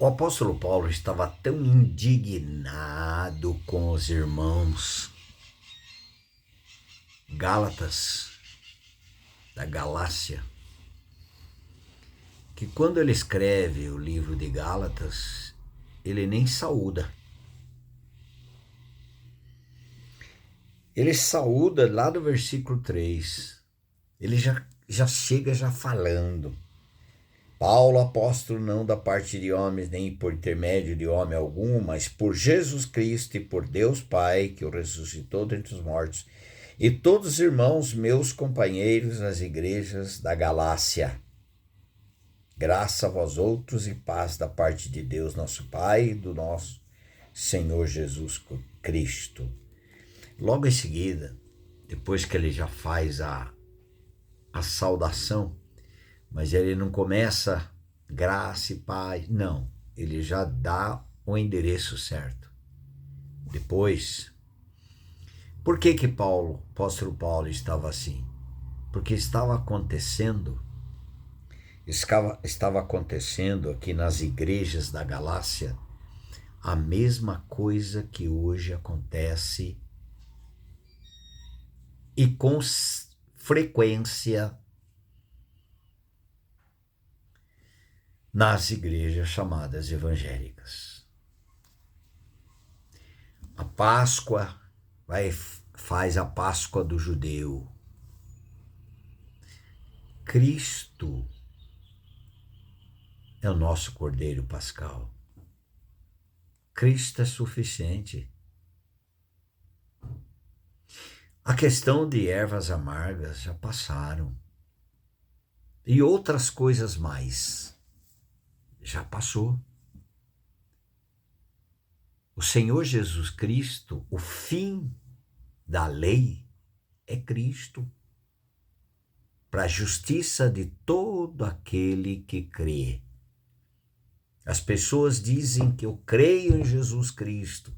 O apóstolo Paulo estava tão indignado com os irmãos Gálatas da Galácia, que quando ele escreve o livro de Gálatas, ele nem saúda. Ele saúda lá do versículo 3. Ele já chega falando. Paulo, apóstolo, não da parte de homens, nem por intermédio de homem algum, mas por Jesus Cristo e por Deus Pai, que o ressuscitou dentre os mortos, e todos os irmãos meus companheiros nas igrejas da Galácia. Graça a vós outros e paz da parte de Deus nosso Pai e do nosso Senhor Jesus Cristo. Logo em seguida, depois que ele já faz a saudação, mas ele não começa graça e paz, não. Ele já dá o endereço certo. Depois, por que o apóstolo Paulo estava assim? Porque estava acontecendo aqui nas igrejas da Galácia a mesma coisa que hoje acontece e com frequência nas igrejas chamadas evangélicas. A Páscoa faz a Páscoa do judeu. Cristo é o nosso Cordeiro Pascal. Cristo é suficiente. A questão de ervas amargas já passaram. E outras coisas mais. Já passou. O Senhor Jesus Cristo, o fim da lei é Cristo, para a justiça de todo aquele que crê. As pessoas dizem que eu creio em Jesus Cristo,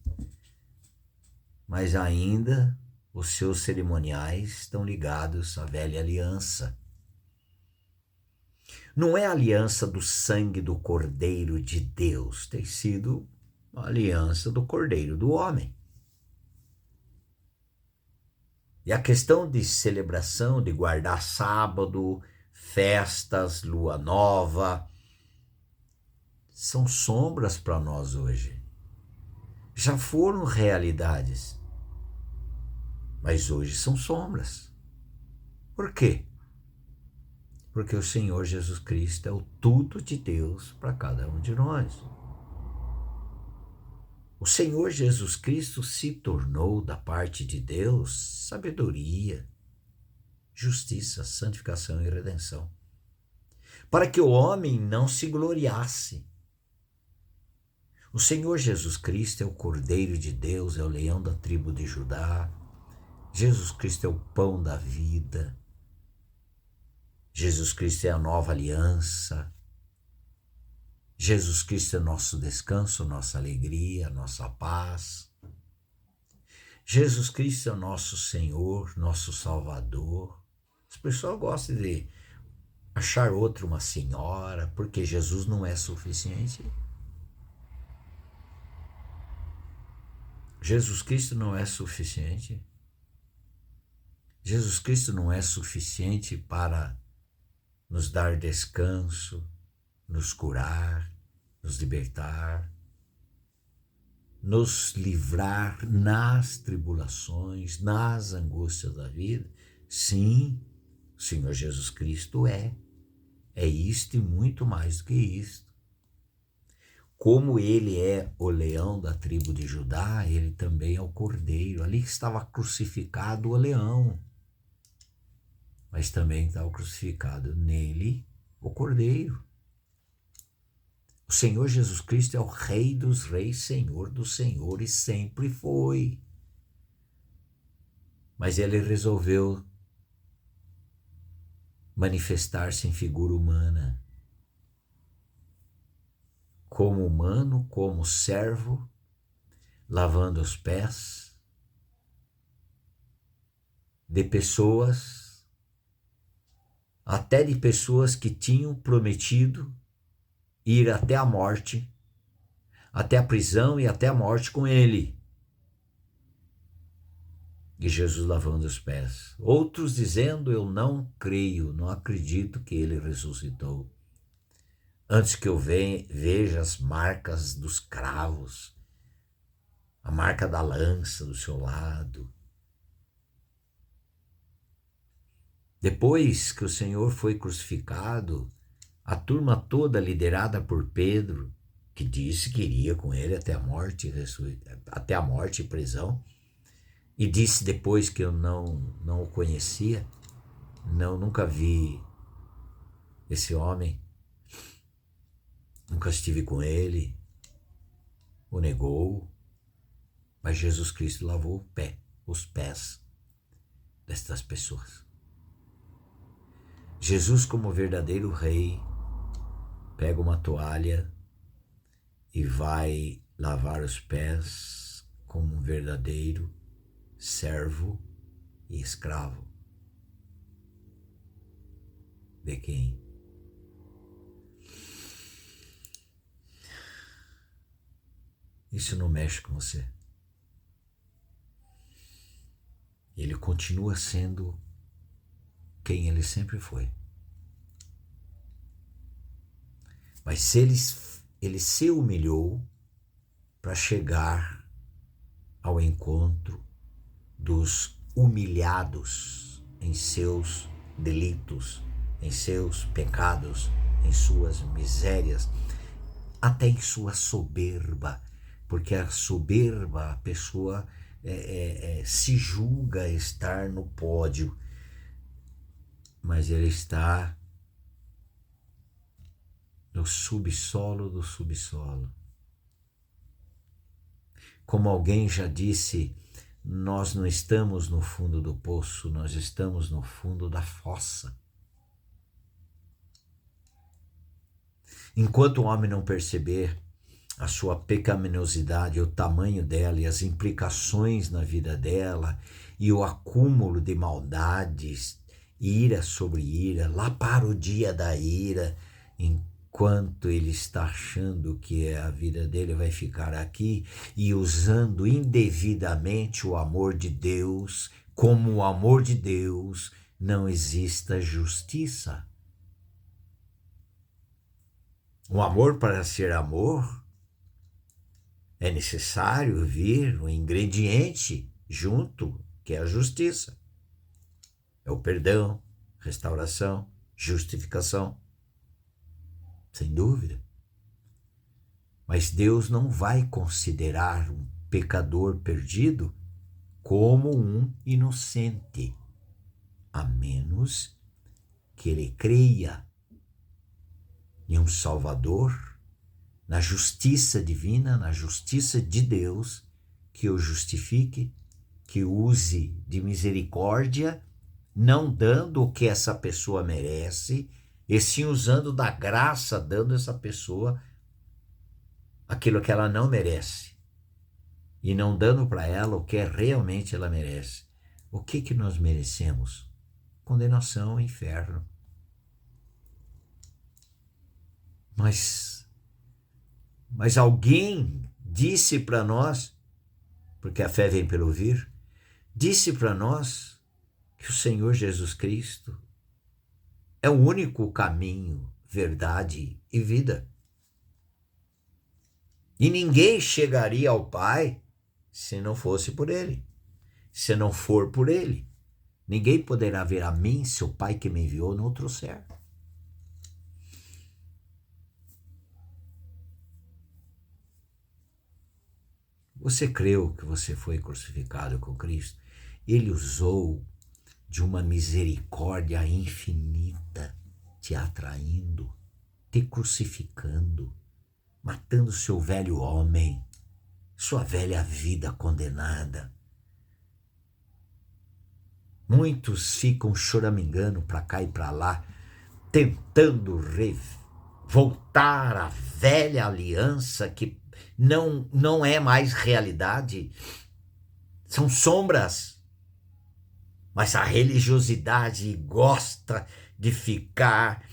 mas ainda os seus cerimoniais estão ligados à velha aliança. Não é a aliança do sangue do Cordeiro de Deus, tem sido a aliança do Cordeiro do homem. E a questão de celebração, de guardar sábado, festas, lua nova, são sombras para nós hoje. Já foram realidades, mas hoje são sombras. Por quê? Porque o Senhor Jesus Cristo é o tudo de Deus para cada um de nós. O Senhor Jesus Cristo se tornou da parte de Deus sabedoria, justiça, santificação e redenção, para que o homem não se gloriasse. O Senhor Jesus Cristo é o Cordeiro de Deus, é o leão da tribo de Judá. Jesus Cristo é o pão da vida. Jesus Cristo é a nova aliança. Jesus Cristo é nosso descanso, nossa alegria, nossa paz. Jesus Cristo é nosso Senhor, nosso Salvador. As pessoas gostam de achar outra uma senhora, porque Jesus não é suficiente. Jesus Cristo não é suficiente. Jesus Cristo não é suficiente para nos dar descanso, nos curar, nos libertar, nos livrar nas tribulações, nas angústias da vida. Sim, o Senhor Jesus Cristo é isto e muito mais do que isto. Como ele é o leão da tribo de Judá, ele também é o cordeiro. Ali estava crucificado o leão, mas também estava crucificado nele o cordeiro. O Senhor Jesus Cristo é o Rei dos Reis, Senhor dos Senhores, sempre foi. Mas ele resolveu manifestar-se em figura humana. Como humano, como servo, lavando os pés de pessoas, até de pessoas que tinham prometido ir até a morte até a prisão e até a morte com ele. E Jesus lavando os pés. Outros dizendo, eu não creio, não acredito que ele ressuscitou. Antes que eu veja as marcas dos cravos, a marca da lança do seu lado. Depois que o Senhor foi crucificado, a turma toda liderada por Pedro, que disse que iria com ele até a morte e prisão, e disse depois que eu não o conhecia, nunca vi esse homem, nunca estive com ele, o negou, mas Jesus Cristo lavou os pés destas pessoas. Jesus, como verdadeiro rei, pega uma toalha e vai lavar os pés como um verdadeiro servo e escravo. De quem? Isso não mexe com você. Ele continua sendo quem ele sempre foi. Mas se ele se humilhou para chegar ao encontro dos humilhados em seus delitos, em seus pecados, em suas misérias, até em sua soberba, porque a soberba, a pessoa se julga estar no pódio, mas ele está no subsolo do subsolo. Como alguém já disse, nós não estamos no fundo do poço, nós estamos no fundo da fossa. Enquanto o homem não perceber a sua pecaminosidade, o tamanho dela e as implicações na vida dela e o acúmulo de maldades, ira sobre ira, lá para o dia da ira, enquanto ele está achando que a vida dele vai ficar aqui e usando indevidamente o amor de Deus, como o amor de Deus, não exista justiça. O amor, para ser amor, é necessário vir um ingrediente junto, que é a justiça. É o perdão, restauração, justificação. Sem dúvida. Mas Deus não vai considerar um pecador perdido como um inocente, a menos que ele creia em um Salvador, na justiça divina, na justiça de Deus, que o justifique, que use de misericórdia, não dando o que essa pessoa merece, e sim usando da graça, dando a essa pessoa aquilo que ela não merece, e não dando para ela o que realmente ela merece. O que nós merecemos? Condenação ao inferno. Mas alguém disse para nós, porque a fé vem pelo ouvir, disse para nós que o Senhor Jesus Cristo é o único caminho, verdade e vida. E ninguém chegaria ao Pai se não fosse por Ele. Se não for por Ele, ninguém poderá ver a mim se o Pai que me enviou não o trouxer. Você creu que você foi crucificado com Cristo? Ele usou de uma misericórdia infinita, te atraindo, te crucificando, matando seu velho homem, sua velha vida condenada. Muitos ficam choramingando para cá e para lá, tentando voltar à velha aliança que não é mais realidade, são sombras. Mas a religiosidade gosta de ficar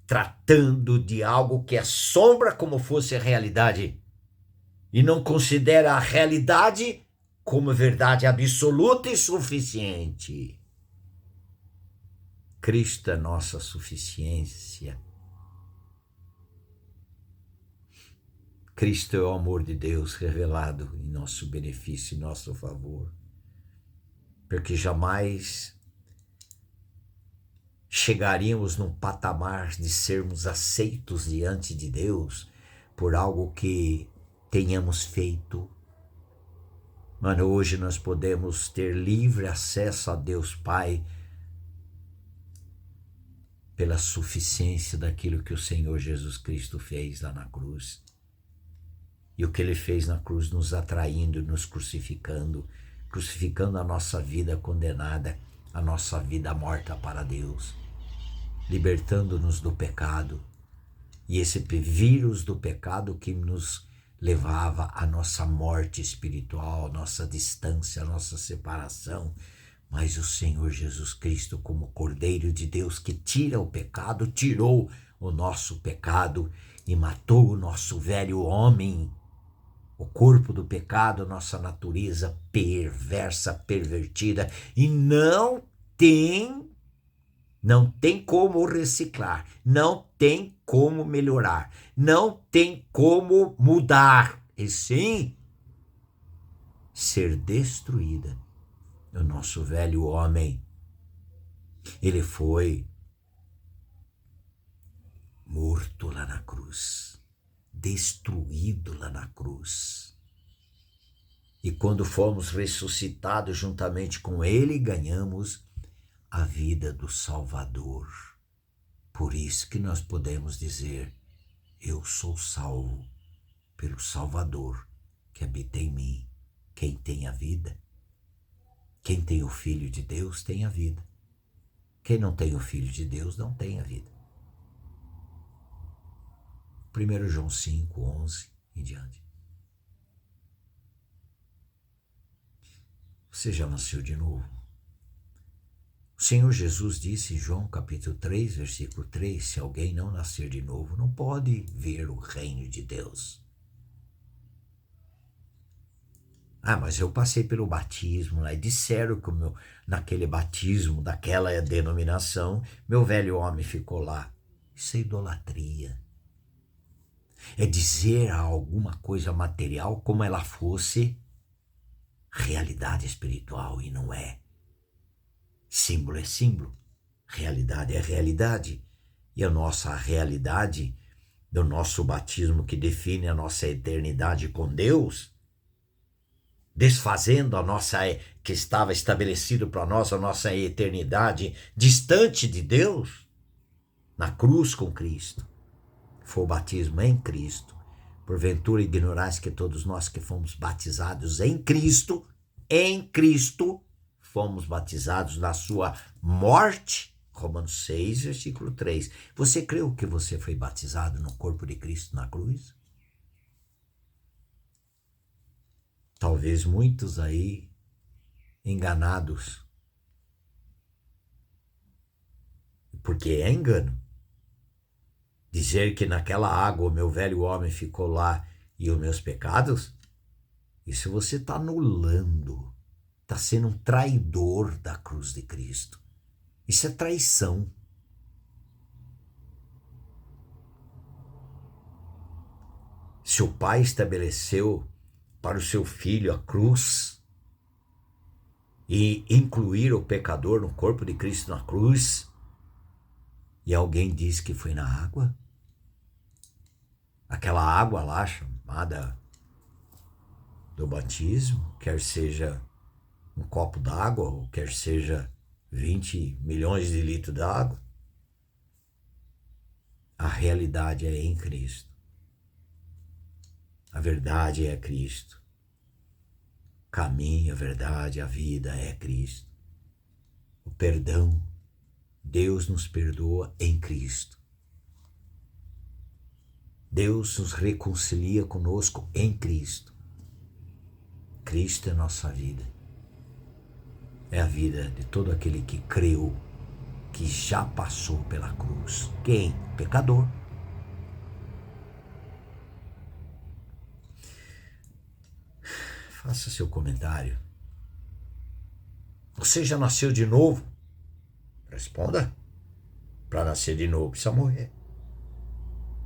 tratando de algo que é sombra como fosse a realidade. e não considera a realidade como verdade absoluta e suficiente. Cristo é nossa suficiência. Cristo é o amor de Deus revelado em nosso benefício, em nosso favor. Porque jamais chegaríamos num patamar de sermos aceitos diante de Deus por algo que tenhamos feito. Mano, hoje nós podemos ter livre acesso a Deus Pai pela suficiência daquilo que o Senhor Jesus Cristo fez lá na cruz. E o que Ele fez na cruz nos atraindo, nos crucificando a nossa vida condenada, a nossa vida morta para Deus, libertando-nos do pecado. E esse vírus do pecado que nos levava à nossa morte espiritual, à nossa distância, à nossa separação. Mas o Senhor Jesus Cristo, como Cordeiro de Deus que tira o pecado, tirou o nosso pecado e matou o nosso velho homem, o corpo do pecado, nossa natureza perversa, pervertida, e não tem como reciclar, não tem como melhorar, não tem como mudar, e sim ser destruída. O nosso velho homem, ele foi morto lá na cruz, destruído lá na cruz. E quando fomos ressuscitados juntamente com ele, ganhamos a vida do Salvador. Por isso que nós podemos dizer: eu sou salvo pelo Salvador que habita em mim. Quem tem a vida, quem tem o Filho de Deus tem a vida. Quem não tem o Filho de Deus não tem a vida. 1 João 5, 11 em diante. Você já nasceu de novo? O Senhor Jesus disse em João capítulo 3, versículo 3, se alguém não nascer de novo, não pode ver o reino de Deus. Mas eu passei pelo batismo lá e disseram que naquele batismo, daquela denominação, meu velho homem ficou lá. Isso é idolatria. É dizer a alguma coisa material como ela fosse realidade espiritual, e não é. Símbolo é símbolo, realidade é realidade. E a nossa realidade do nosso batismo, que define a nossa eternidade com Deus, desfazendo a nossa, que estava estabelecido para nós, a nossa eternidade distante de Deus, na cruz com Cristo. Foi o batismo em Cristo. Porventura ignorais que todos nós que fomos batizados em Cristo, fomos batizados na sua morte. Romanos 6, versículo 3. Você creu que você foi batizado no corpo de Cristo na cruz? Talvez muitos aí enganados. Porque é engano. Dizer que naquela água o meu velho homem ficou lá e os meus pecados, isso você está anulando, está sendo um traidor da cruz de Cristo. Isso é traição. Se o Pai estabeleceu para o seu filho a cruz e incluir o pecador no corpo de Cristo na cruz, e alguém diz que foi na água, aquela água lá chamada do batismo, quer seja um copo d'água, ou quer seja 20 milhões de litros d'água, a realidade é em Cristo. A verdade é Cristo. O caminho, a verdade, a vida é Cristo. O perdão, Deus nos perdoa em Cristo. Deus nos reconcilia conosco em Cristo. Cristo é nossa vida. É a vida de todo aquele que creu, que já passou pela cruz. Quem? Pecador. Faça seu comentário. Você já nasceu de novo? Responda. Para nascer de novo precisa morrer.